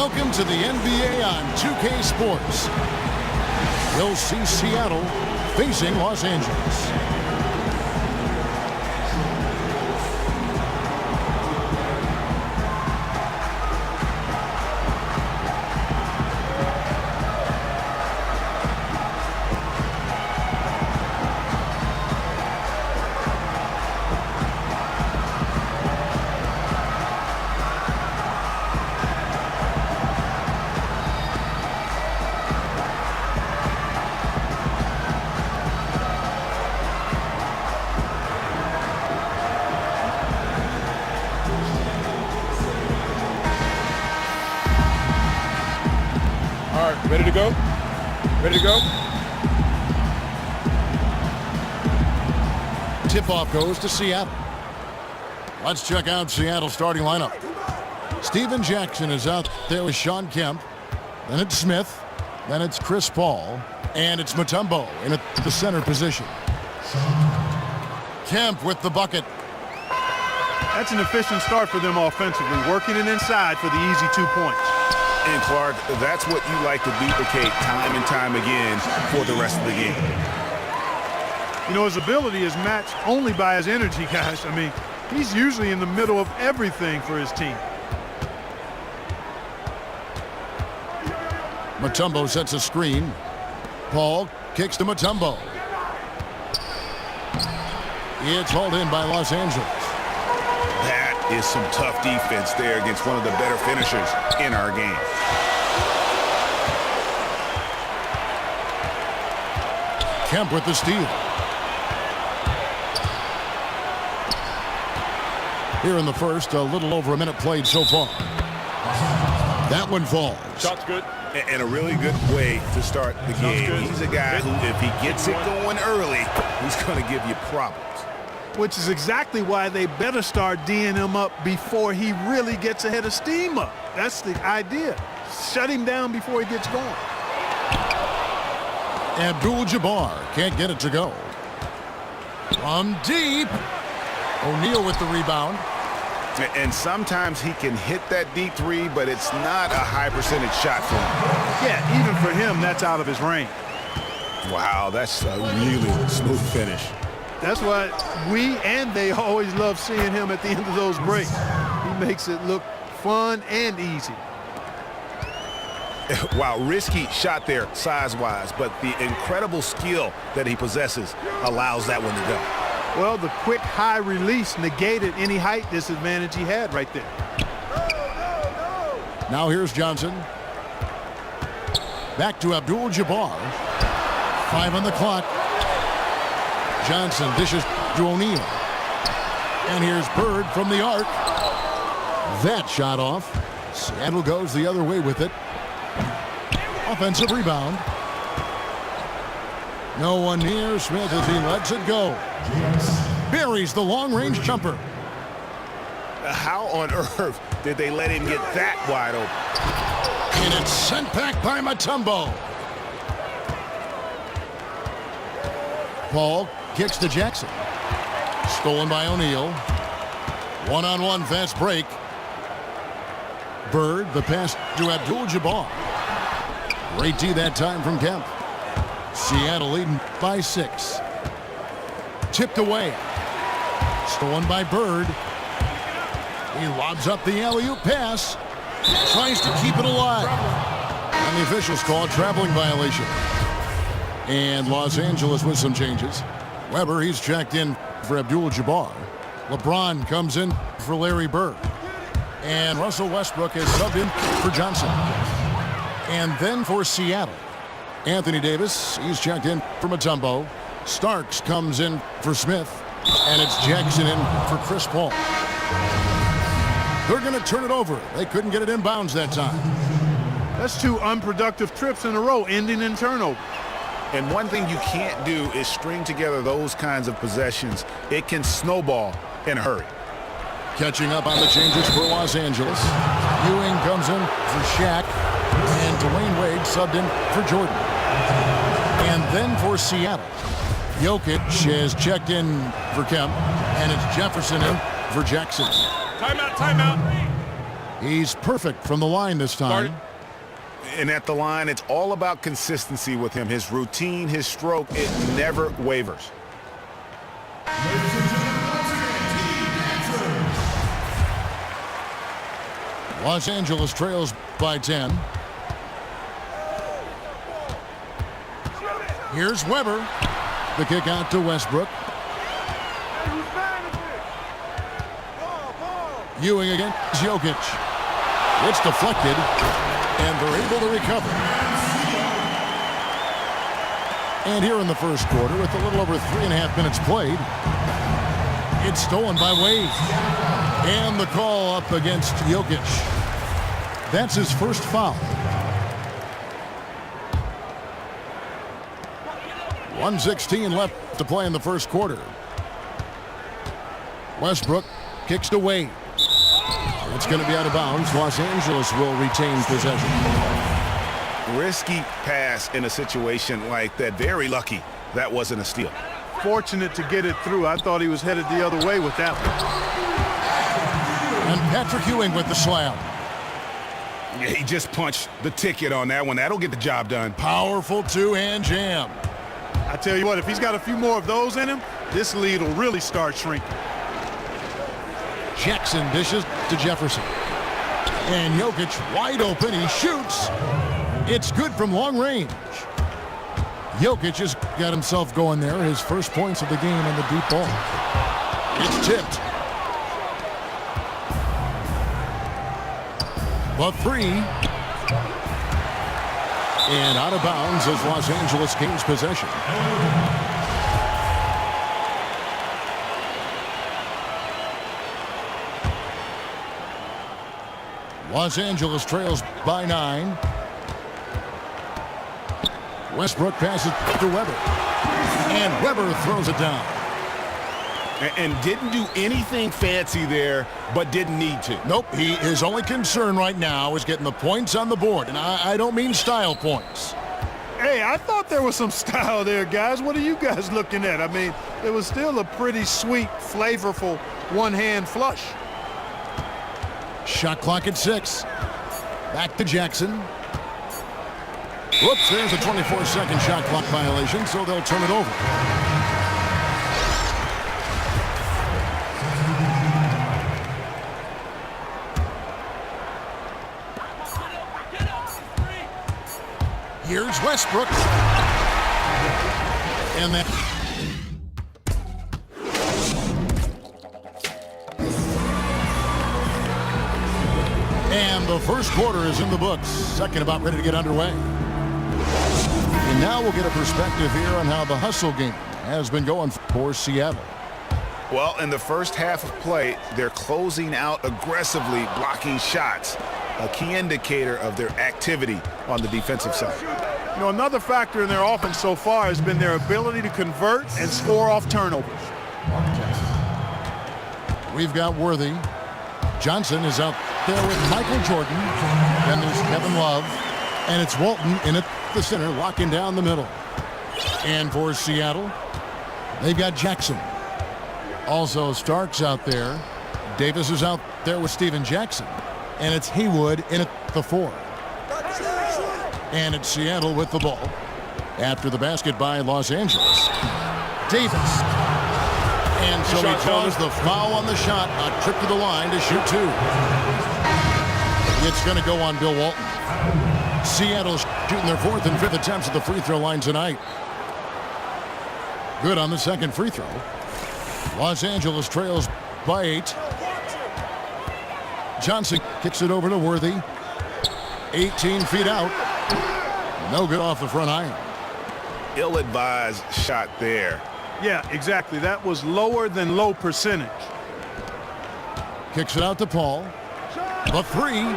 Welcome to the NBA on 2K Sports. We'll see Seattle facing Los Angeles. All right, ready to go? Ready to go? Tip-off goes to Seattle. Let's check out Seattle's starting lineup. Steven Jackson is out there with Sean Kemp. Then it's Smith. Then it's Chris Paul. And it's Mutombo in the center position. Kemp with the bucket. That's an efficient start for them offensively, working it inside for the easy 2 points. And Clark, that's what you like to duplicate time and time again for the rest of the game. You know, his ability is matched only by his energy, guys. I mean, he's usually in the middle of everything for his team. Mutombo sets a screen. Paul kicks to Mutombo. It's hauled in by Los Angeles. That is some tough defense there against one of the better finishers in our game. Kemp with the steal. Here in the first, a little over a minute played so far. That one falls. Shot's good. And a really good way to start the game. He's a guy who, if he gets it going early, he's going to give you problems. Which is exactly why they better start D'ing him up before he really gets ahead of steam up. That's the idea. Shut him down before he gets going. Abdul-Jabbar can't get it to go. From deep. O'Neal with the rebound. And sometimes he can hit that deep three, but it's not a high percentage shot for him. Yeah, even for him, that's out of his range. Wow, that's a really smooth finish. That's why we and they always love seeing him at the end of those breaks. He makes it look fun and easy. Wow, risky shot there size-wise, but the incredible skill that he possesses allows that one to go. Well, the quick high release negated any height disadvantage he had right there. Now here's Johnson. Back to Abdul-Jabbar. 5 on the clock. Johnson dishes to O'Neal. And here's Bird from the arc. That shot off. Seattle goes the other way with it. Offensive rebound. No one near Smith as he lets it go. Buries the long-range jumper. How on earth did they let him get that wide open? And it's sent back by Mutombo. Paul kicks to Jackson. Stolen by O'Neal. One-on-one fast break. Bird, the pass to Abdul-Jabbar. Great D that time from Kemp. Seattle leading by 6. Tipped away. Stolen by Bird. He lobs up the alley-oop pass. Tries to keep it alive. And the officials call a traveling violation. And Los Angeles with some changes. Weber, he's checked in for Abdul-Jabbar. LeBron comes in for Larry Bird. And Russell Westbrook has subbed in for Johnson. And then for Seattle, Anthony Davis, he's checked in for Mutombo. Starks comes in for Smith. And it's Jackson in for Chris Paul. They're going to turn it over. They couldn't get it inbounds that time. That's 2 unproductive trips in a row, ending in turnover. And one thing you can't do is string together those kinds of possessions. It can snowball in a hurry. Catching up on the changes for Los Angeles. Ewing comes in for Shaq. And Dwayne Wade subbed in for Jordan. And then for Seattle, Jokic has checked in for Kemp. And it's Jefferson in for Jackson. Timeout, timeout. He's perfect from the line this time. And at the line, it's all about consistency with him. His routine, his stroke, it never wavers. Los Angeles trails by 10. Here's Weber. The kick out to Westbrook. Ewing against Jokic. It's deflected, and they're able to recover. And here in the first quarter, with a little over 3.5 minutes played, it's stolen by Wade. And the call up against Jokic. That's his first foul. 1:16 left to play in the first quarter. Westbrook kicks to Wade. It's going to be out of bounds. Los Angeles will retain possession. Risky pass in a situation like that. Very lucky that wasn't a steal. Fortunate to get it through. I thought he was headed the other way with that one. And Patrick Ewing with the slam. Yeah, he just punched the ticket on that one. That'll get the job done. Powerful two-hand jam. I tell you what, if he's got a few more of those in him, this lead will really start shrinking. Jackson dishes to Jefferson. And Jokic wide open. He shoots. It's good from long range. Jokic has got himself going there. His first points of the game on the deep ball. It's tipped. The three. And out of bounds as Los Angeles gains possession. Los Angeles trails by 9. Westbrook passes to Weber. And Weber throws it down. And didn't do anything fancy there, but didn't need to. Nope, his only concern right now is getting the points on the board. And I don't mean style points. Hey, I thought there was some style there, guys. What are you guys looking at? I mean, it was still a pretty sweet, flavorful one-hand flush. Shot clock at 6. Back to Jackson. Whoops, there's a 24-second shot clock violation, so they'll turn it over. Here's Westbrook. And that. And the first quarter is in the books. Second about ready to get underway. And now we'll get a perspective here on how the hustle game has been going for Seattle. Well, in the first half of play, they're closing out aggressively, blocking shots, a key indicator of their activity on the defensive side. You know, another factor in their offense so far has been their ability to convert and score off turnovers. We've got Worthy. Johnson is out there with Michael Jordan. Then there's Kevin Love. And it's Walton in at the center, locking down the middle. And for Seattle, they've got Jackson. Also, Starks out there. Davis is out there with Steven Jackson. And it's Haywood in at the 4. And it's Seattle with the ball. After the basket by Los Angeles. Davis. And so he draws the foul on the shot. A trip to the line to shoot 2. It's going to go on Bill Walton. Seattle's shooting their 4th and 5th attempts at the free throw line tonight. Good on the second free throw. Los Angeles trails by 8. Johnson kicks it over to Worthy. 18 feet out. No good off the front iron. Ill-advised shot there. Yeah, exactly. That was lower than low percentage. Kicks it out to Paul. The 3.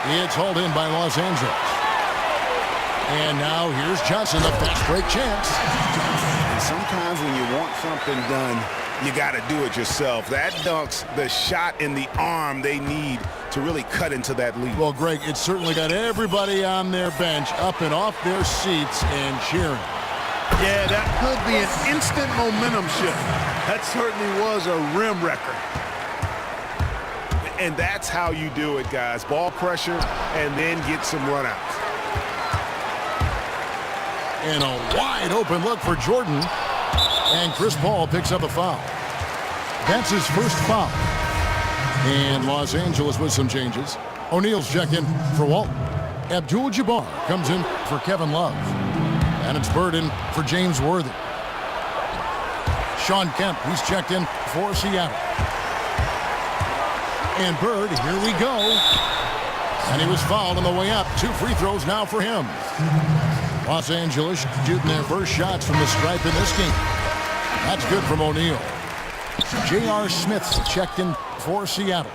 It's hauled in by Los Angeles. And now here's Johnson, a fast break chance. And sometimes when you want something done, you got to do it yourself. That dunks the shot in the arm they need to really cut into that lead. Well, Greg, it's certainly got everybody on their bench up and off their seats and cheering. Yeah, that could be an instant momentum shift. That certainly was a rim wrecker. And that's how you do it, guys. Ball pressure and then get some runouts. And a wide open look for Jordan. And Chris Paul picks up a foul. That's his first foul. And Los Angeles with some changes. O'Neal's checked in for Walton. Abdul-Jabbar comes in for Kevin Love. And it's Bird in for James Worthy. Shawn Kemp, he's checked in for Seattle. And Bird, here we go. And he was fouled on the way up. 2 free throws now for him. Los Angeles shooting their first shots from the stripe in this game. That's good from O'Neal. J.R. Smith's checked in for Seattle.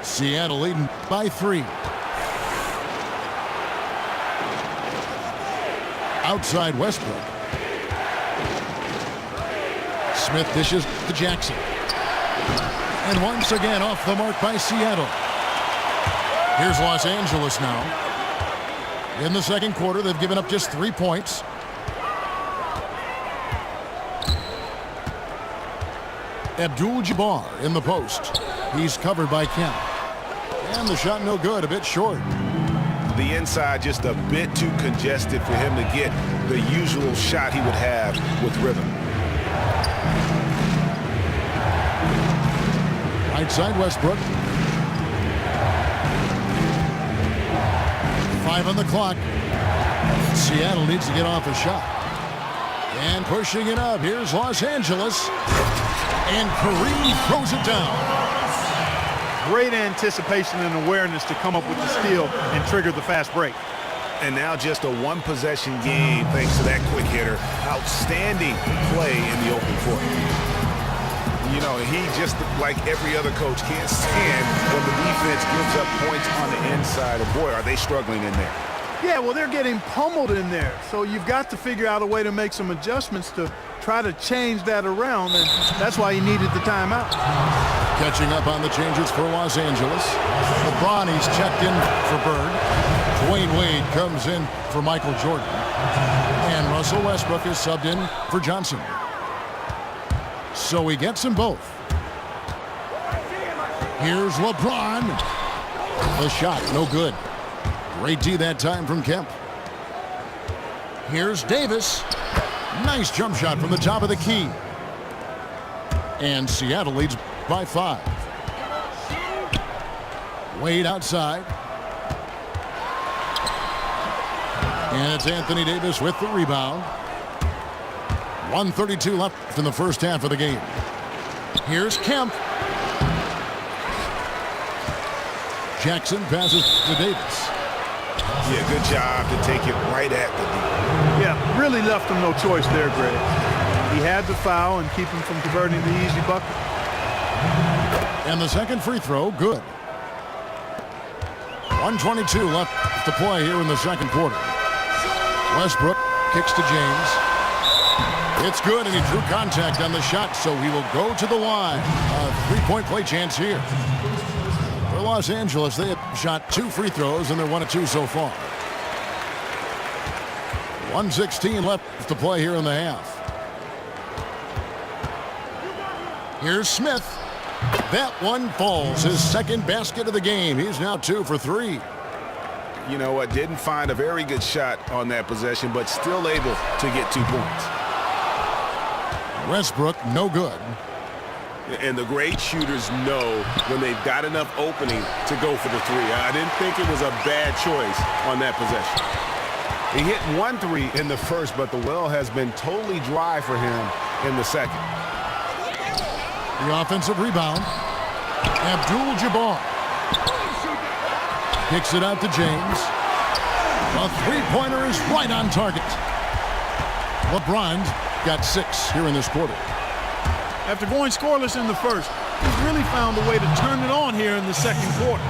Seattle leading by 3. Outside Westbrook. Smith dishes to Jackson. And once again off the mark by Seattle. Here's Los Angeles now. In the second quarter, they've given up just 3 points. Abdul-Jabbar in the post. He's covered by Kemp. And the shot no good, a bit short. The inside just a bit too congested for him to get the usual shot he would have with rhythm. Right side Westbrook. 5 on the clock. Seattle needs to get off a shot. And pushing it up, here's Los Angeles. And Kareem throws it down. Great anticipation and awareness to come up with the steal and trigger the fast break. And now just a one-possession game thanks to that quick hitter. Outstanding play in the open court. You know, he just, like every other coach, can't stand when the defense gives up points on the inside. And boy, are they struggling in there. Yeah, well, they're getting pummeled in there. So you've got to figure out a way to make some adjustments to try to change that around. And that's why he needed the timeout. Catching up on the changes for Los Angeles. LeBron, he's checked in for Bird. Dwayne Wade comes in for Michael Jordan. And Russell Westbrook is subbed in for Johnson. So he gets them both. Here's LeBron. The shot, no good. Great D that time from Kemp. Here's Davis. Nice jump shot from the top of the key. And Seattle leads by 5. Wade outside. And it's Anthony Davis with the rebound. 1:32 left in the first half of the game. Here's Kemp. Jackson passes to Davis. Yeah, good job to take it right at the D. Yeah, really left him no choice there, Greg. He had the foul and keep him from converting the easy bucket. And the second free throw, good. 1:22 left to play here in the second quarter. Westbrook kicks to James. It's good, and he drew contact on the shot, so he will go to the line. A 3-point play chance here. For Los Angeles, they have shot 2 free throws, and they're 1 of 2 so far. 1:16 left to play here in the half. Here's Smith. That one falls. His second basket of the game. He's now 2 for 3. You know what? Didn't find a very good shot on that possession, but still able to get 2 points. Westbrook, no good. And the great shooters know when they've got enough opening to go for the 3. I didn't think it was a bad choice on that possession. He hit 1 3 in the first, but the well has been totally dry for him in the second. The offensive rebound. Abdul-Jabbar kicks it out to James. A 3-pointer is right on target. LeBron got 6 here in this quarter. After going scoreless in the first, he's really found a way to turn it on here in the second quarter.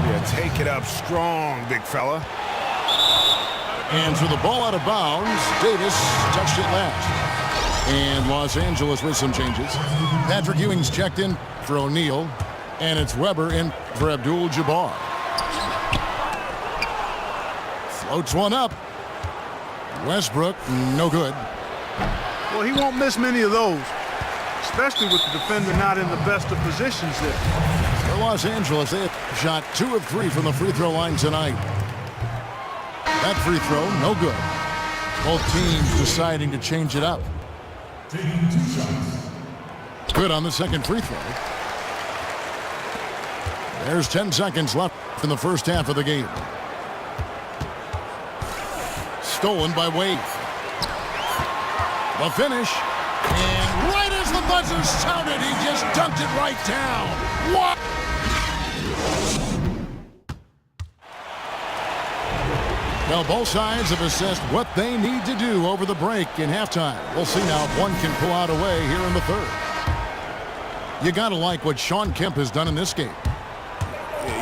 Yeah, take it up strong, big fella. And for the ball out of bounds, Davis touched it last. And Los Angeles with some changes. Patrick Ewing's checked in for O'Neal. And it's Weber in for Abdul-Jabbar. Floats one up. Westbrook, no good. Well, he won't miss many of those, especially with the defender not in the best of positions there. For Los Angeles, they have shot 2 of 3 from the free throw line tonight. That free throw, no good. Both teams deciding to change it up. Good on the second free throw. There's 10 seconds left in the first half of the game. Stolen by Wade. The finish. And right as the buzzer sounded, he just dunked it right down. What? Well, both sides have assessed what they need to do over the break in halftime. We'll see now if one can pull out a way here in the third. You got to like what Shawn Kemp has done in this game.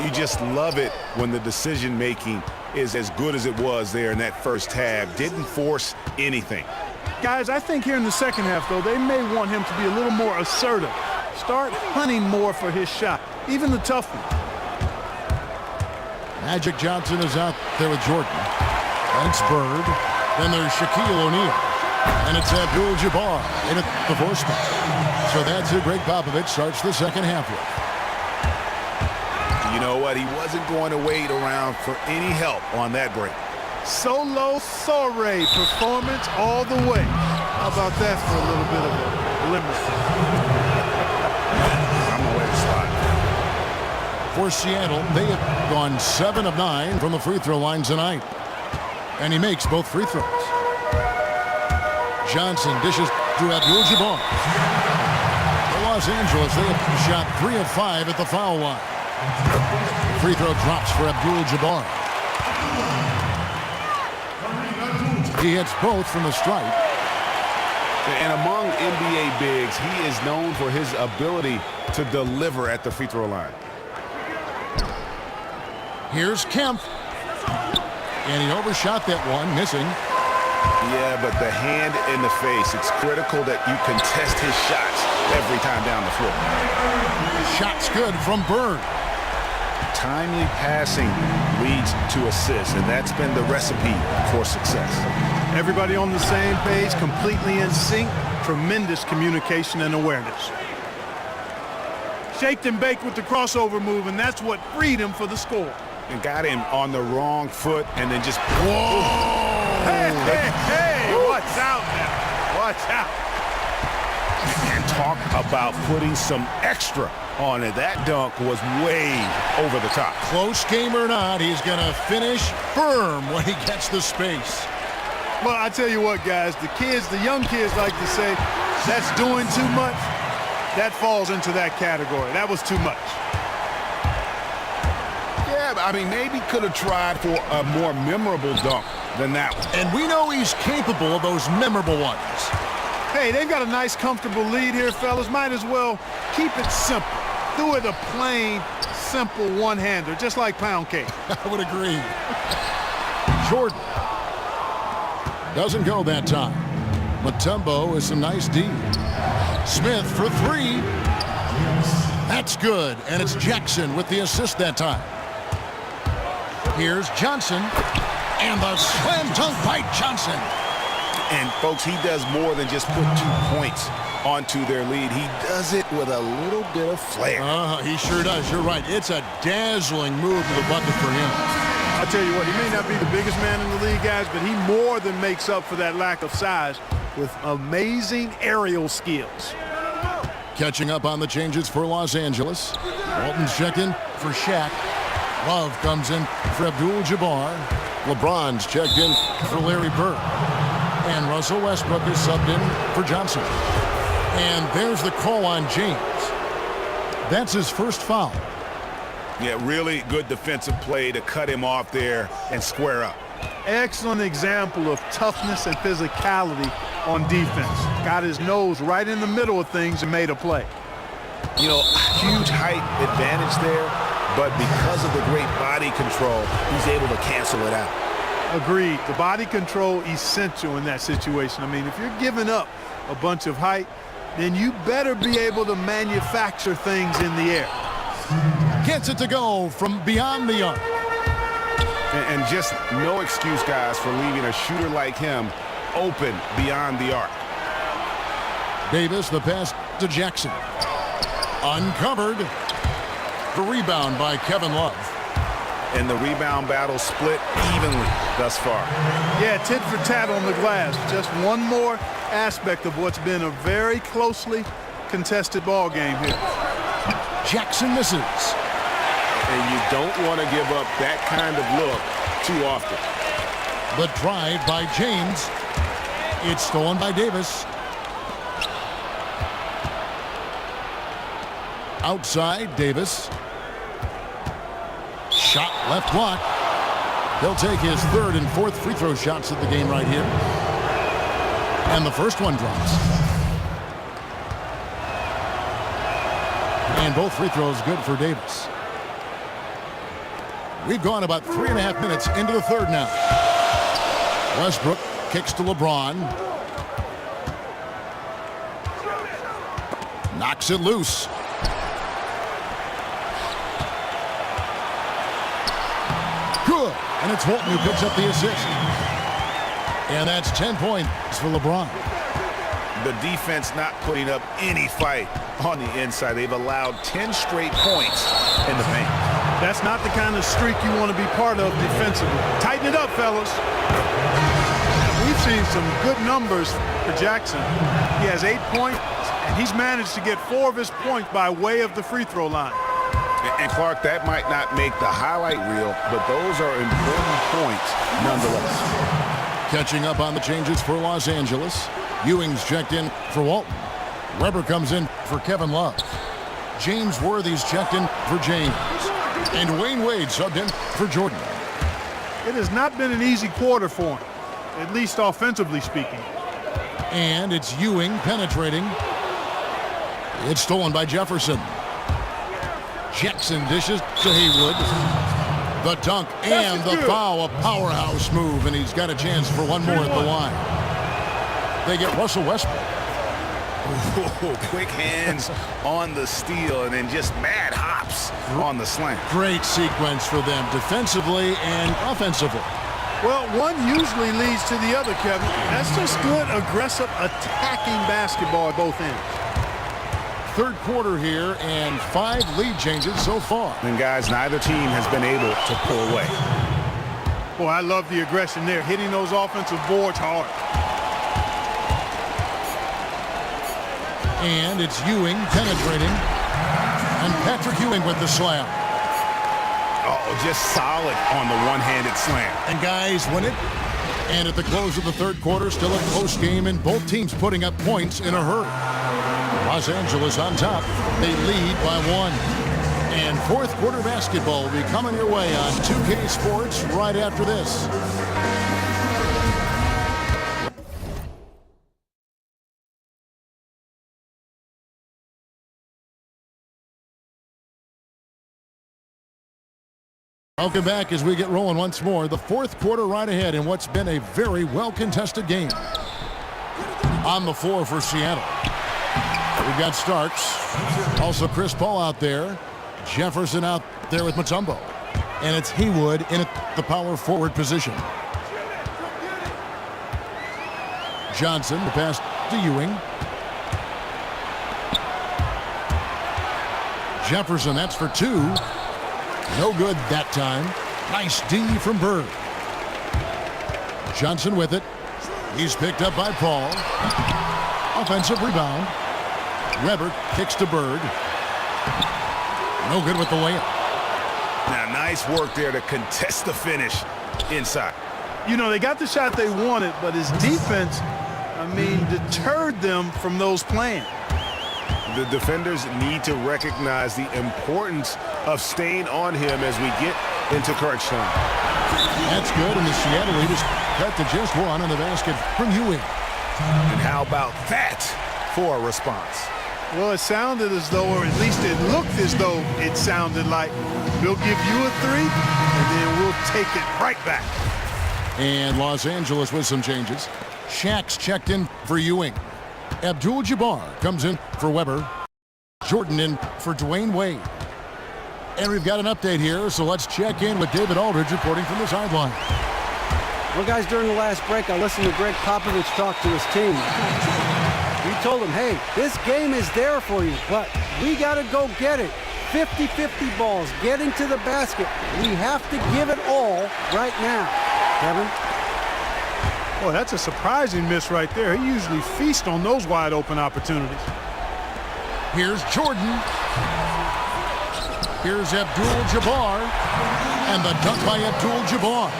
You just love it when the decision-making is as good as it was there in that first half. Didn't force anything. Guys, I think here in the second half, though, they may want him to be a little more assertive. Start hunting more for his shot, even the tough one. Magic Johnson is out there with Jordan. Thanks, Bird. Then there's Shaquille O'Neal. And it's Abdul-Jabbar in at the 4th spot. So that's who Greg Popovich starts the second half with. You know what? He wasn't going to wait around for any help on that break. Solo soiree performance all the way. How about that for a little bit of a limit? I'm going to let it slide. For Seattle, they have gone 7 of 9 from the free throw line tonight. And he makes both free throws. Johnson dishes to Abdul-Jabbar. For Los Angeles, they have shot 3 of 5 at the foul line. Free throw drops for Abdul-Jabbar. He hits both from the stripe. And among NBA bigs, he is known for his ability to deliver at the free throw line. Here's Kemp. And he overshot that one, missing. Yeah, but the hand in the face, it's critical that you contest his shots every time down the floor. Shot's good from Bird. Timely passing leads to assists, and that's been the recipe for success. Everybody on the same page, completely in sync. Tremendous communication and awareness. Shaked and baked with the crossover move, and that's what freed him for the score. And got him on the wrong foot, and then just... Whoa! Hey, hey, hey! Watch out now. Watch out. And talk about putting some extra on it. That dunk was way over the top. Close game or not, he's going to finish firm when he gets the space. Well, I tell you what, guys, the young kids like to say, that's doing too much. That falls into that category. That was too much. Yeah, I mean, maybe could have tried for a more memorable dunk than that one. And we know he's capable of those memorable ones. Hey, they've got a nice, comfortable lead here, fellas. Might as well keep it simple. Do it a plain, simple one-hander, just like pound cake. I would agree. Jordan doesn't go that time. Mutombo is some nice D. Smith for 3. That's good, and it's Jackson with the assist that time. Here's Johnson, and the slam dunk by Johnson. And, folks, he does more than just put 2 points onto their lead. He does it with a little bit of flair. He sure does. You're right. It's a dazzling move to the bucket for him. I'll tell you what, he may not be the biggest man in the league, guys, but he more than makes up for that lack of size with amazing aerial skills. Catching up on the changes for Los Angeles. Walton's checked in for Shaq. Love comes in for Abdul-Jabbar. LeBron's checked in for Larry Bird. And Russell Westbrook is subbed in for Johnson. And there's the call on James. That's his first foul. Yeah, really good defensive play to cut him off there and square up. Excellent example of toughness and physicality on defense. Got his nose right in the middle of things and made a play. You know, huge height advantage there, but because of the great body control, he's able to cancel it out. Agreed. The body control essential in that situation. I mean, if you're giving up a bunch of height, then you better be able to manufacture things in the air. Gets it to go from beyond the arc. And just no excuse, guys, for leaving a shooter like him open beyond the arc. Davis, the pass to Jackson. Uncovered. The rebound by Kevin Love. And the rebound battle split evenly thus far. Yeah, tit for tat on the glass. Just one more aspect of what's been a very closely contested ball game here. Jackson misses. And you don't want to give up that kind of look too often. The drive by James. It's stolen by Davis. Outside, Davis. Shot left block. He'll take his third and fourth free throw shots of the game right here. And the first one drops. And both free throws good for Davis. We've gone about 3.5 minutes into the third now. Westbrook kicks to LeBron. Knocks it loose. Good. And it's Walton who picks up the assist. And that's 10 points for LeBron. The defense not putting up any fight on the inside. They've allowed 10 straight points in the paint. That's not the kind of streak you want to be part of defensively. Tighten it up, fellas. We've seen some good numbers for Jackson. He has 8 points, and he's managed to get 4 of his points by way of the free throw line. And Clark, that might not make the highlight reel, but those are important points nonetheless. Catching up on the changes for Los Angeles. Ewing's checked in for Walton. Weber comes in for Kevin Love. James Worthy's checked in for James. And Wayne Wade subbed in for Jordan. It has not been an easy quarter for him, at least offensively speaking. And it's Ewing penetrating. It's stolen by Jefferson. Jackson dishes to Haywood. The dunk and the foul, a powerhouse move, and he's got a chance for one more at the line. They get Russell Westbrook. Ooh, quick hands on the steal and then just mad hops on the slant. Great sequence for them defensively and offensively. Well, one usually leads to the other, Kevin. That's just good, aggressive, attacking basketball at both ends. Third quarter here and 5 lead changes so far. And guys, neither team has been able to pull away. Boy, I love the aggression there, hitting those offensive boards hard. And it's Ewing penetrating. And Patrick Ewing with the slam. Oh, just solid on the one-handed slam. And guys win it. And at the close of the third quarter, still a close game, and both teams putting up points in a hurry. Los Angeles on top. They lead by 1. And fourth quarter basketball will be coming your way on 2K Sports right after this. Welcome back as we get rolling once more. The fourth quarter right ahead in what's been a very well-contested game. On the floor for Seattle. We've got Starks. Also Chris Paul out there. Jefferson out there with Mutombo. And it's Haywood in the power forward position. Johnson, the pass to Ewing. Jefferson, that's for 2. No good that time. Nice D from Bird. Johnson with it. He's picked up by Paul. Offensive rebound. Weber kicks to Bird. No good with the layup. Now, nice work there to contest the finish inside. You know, they got the shot they wanted, but his defense, deterred them from those plans. The defenders need to recognize the importance of staying on him as we get into crunch time. That's good, and the Seattle lead is cut to just 1 on the basket from Ewing. And how about that for a response? Well, it sounded as though, or at least it looked as though it sounded like, we'll give you a 3, and then we'll take it right back. And Los Angeles with some changes. Shaq's checked in for Ewing. Abdul-Jabbar comes in for Weber. Jordan in for Dwayne Wade. And we've got an update here, so let's check in with David Aldridge reporting from the sideline. Well, guys, during the last break, I listened to Greg Popovich talk to his team. He told them, hey, this game is there for you, but we got to go get it. 50-50 balls getting to the basket. We have to give it all right now. Kevin? Boy, that's a surprising miss right there. He usually feasts on those wide open opportunities. Here's Jordan. Here's Abdul-Jabbar. And the dunk by Abdul-Jabbar.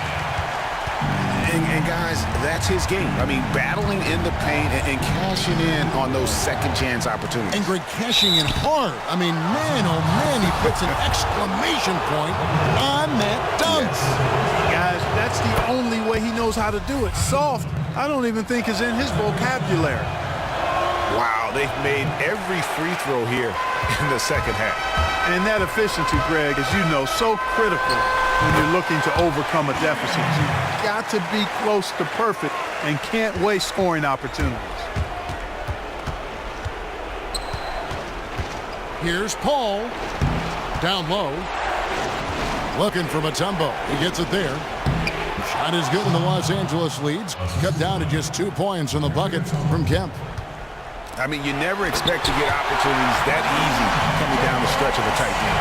And guys, that's his game. I mean, battling in the paint and cashing in on those second chance opportunities. And Greg cashing in hard. I mean, man, oh man, he puts an exclamation point on that dunk. Yes. Guys, that's the only way he knows how to do it. Soft, I don't even think is in his vocabulary. Wow, they've made every free throw here in the second half. And that efficiency, Greg, as you know, so critical when you're looking to overcome a deficit. You've got to be close to perfect and can't waste scoring opportunities. Here's Paul. Down low. Looking for Mutombo. He gets it there. Shot is good, and the Los Angeles leads. Cut down to just 2 points in the bucket from Kemp. I mean, you never expect to get opportunities that easy coming down the stretch of a tight game.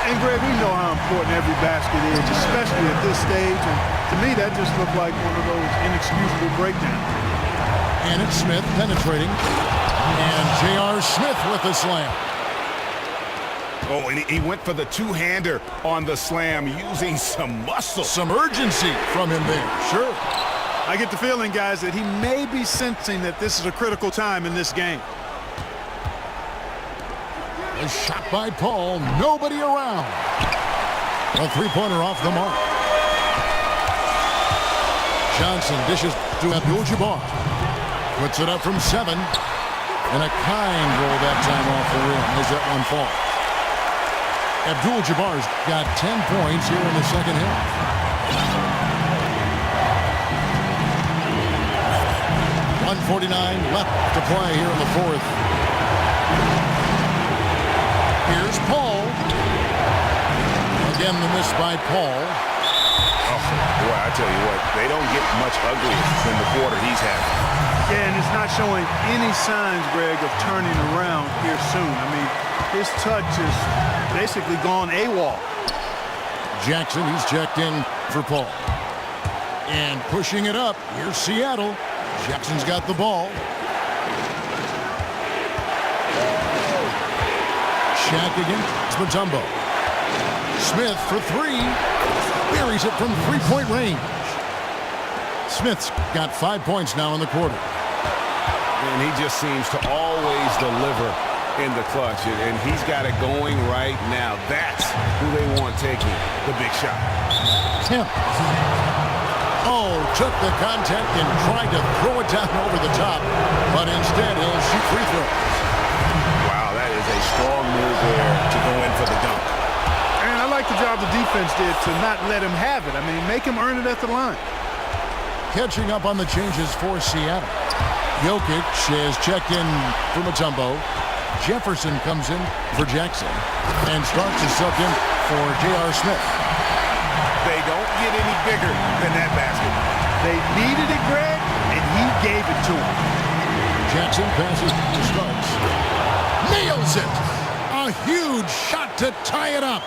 And, Greg, we know how important every basket is, especially at this stage. And to me, that just looked like one of those inexcusable breakdowns. And it's Smith penetrating. And J.R. Smith with the slam. Oh, and he went for the two-hander on the slam using some muscle. Some urgency from him there. Sure. I get the feeling, guys, that he may be sensing that this is a critical time in this game. A shot by Paul. Nobody around. A three-pointer off the mark. Johnson dishes to Abdul-Jabbar. Puts it up from 7. And a kind roll that time off the rim as that one falls. Abdul-Jabbar's got 10 points here in the second half. 1:49 left to play here in the fourth. Here's Paul. Again, the miss by Paul. Oh, boy, I tell you what, they don't get much uglier than the quarter he's having. Yeah, and it's not showing any signs, Greg, of turning around here soon. I mean, his touch is basically gone AWOL. Jackson, he's checked in for Paul. And pushing it up, here's Seattle. Jackson's got the ball. Shaq against Mutombo. Smith for 3. Buries it from three-point range. Smith's got 5 points now in the quarter. And he just seems to always deliver in the clutch. And he's got it going right now. That's who they want taking the big shot. Kemp. Oh, took the contact and tried to throw it down over the top, but instead he'll shoot free throws. Wow, that is a strong move there to go in for the dunk. And I like the job the defense did to not let him have it. I mean, make him earn it at the line. Catching up on the changes for Seattle. Jokic has checked in for Mutombo. Jefferson comes in for Jackson. And Starks is subbed in for J.R. Smith. They don't get any bigger than that basket. They needed it, Greg, and he gave it to him. Jackson passes to Starks. Nails it! A huge shot to tie it up.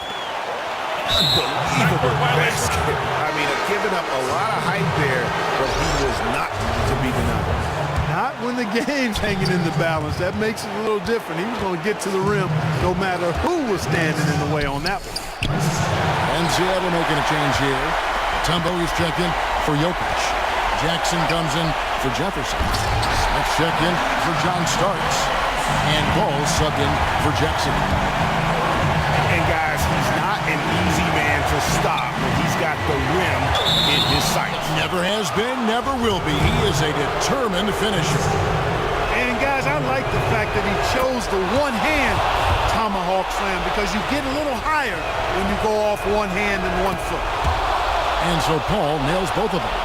Unbelievable basket. I mean, giving up a lot of height there, but he was not to be denied. Not when the game's hanging in the balance. That makes it a little different. He was going to get to the rim no matter who was standing in the way on that one. And Seattle making a change here. Mutombo is checked in for Jokic. Jackson comes in for Jefferson. Smith checked in for John Starks. And Paul subbed in for Jackson. And guys, he's not an easy man to stop when he's got the rim in his sights. Never has been, never will be. He is a determined finisher. And guys, I like the fact that he chose the one-hand tomahawk slam because you get a little higher when you go off one hand and 1 foot. And so Paul nails both of them.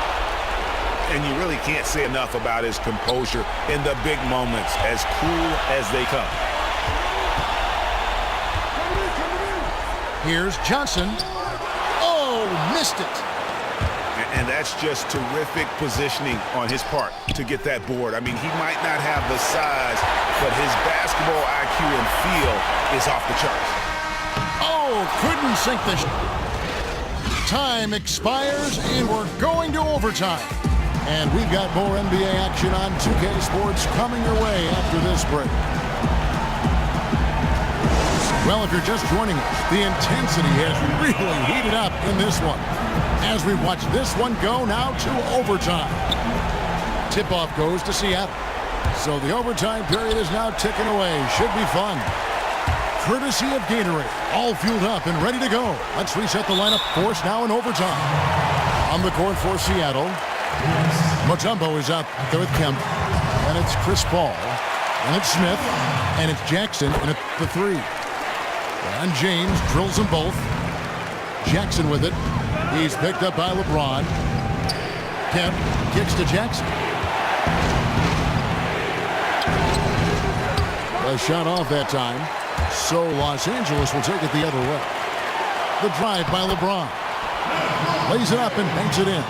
And you really can't say enough about his composure in the big moments, as cool as they come. Here's Johnson. Oh, missed it. And that's just terrific positioning on his part to get that board. I mean, he might not have the size, but his basketball IQ and feel is off the charts. Oh, couldn't sink the time expires, and we're going to overtime. And we've got more NBA action on 2K Sports coming your way after this break. Well, if you're just joining us, the intensity has really heated up in this one. As we watch this one go now to overtime. Tip-off goes to Seattle. So the overtime period is now ticking away. Should be fun. Courtesy of Gatorade. All fueled up and ready to go. Let's reset the lineup. Force now in overtime. On the court for Seattle. Mutombo is out there with Kemp. And it's Chris Paul. And it's Smith. And it's Jackson. And it's the three. And James drills them both. Jackson with it. He's picked up by LeBron. Kemp kicks to Jackson. A shot off that time. So Los Angeles will take it the other way. The drive by LeBron. Lays it up and banks it in.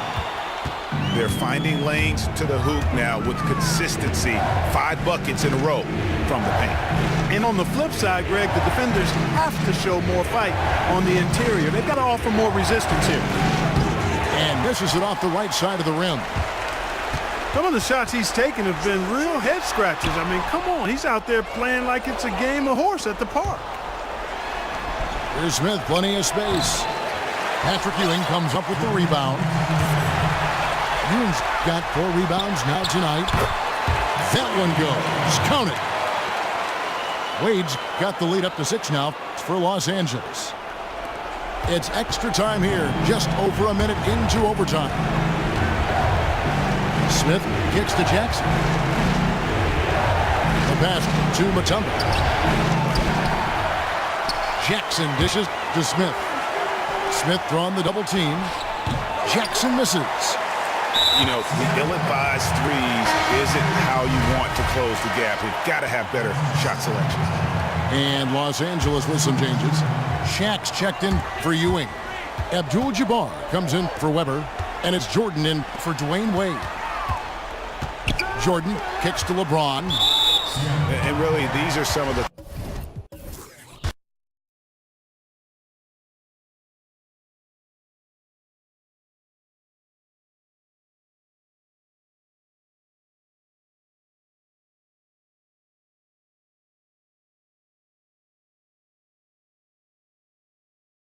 They're finding lanes to the hoop now with consistency. 5 buckets in a row from the paint. And on the flip side, Greg, the defenders have to show more fight on the interior. They've got to offer more resistance here. And misses it off the right side of the rim. Some of the shots he's taken have been real head scratchers. I mean, come on. He's out there playing like it's a game of horse at the park. Here's Smith, plenty of space. Patrick Ewing comes up with the rebound. Ewing's got 4 rebounds now tonight. That one goes. Count it. Wade's got the lead up to 6 now for Los Angeles. It's extra time here, just over a minute into overtime. Smith kicks to Jackson. The pass to Mutombo. Jackson dishes to Smith. Smith drawing the double team. Jackson misses. You know, the ill-advised threes isn't how you want to close the gap. We've got to have better shot selection. And Los Angeles with some changes. Shaq's checked in for Ewing. Abdul-Jabbar comes in for Weber. And it's Jordan in for Dwayne Wade. Jordan kicks to LeBron. And really, these are some of the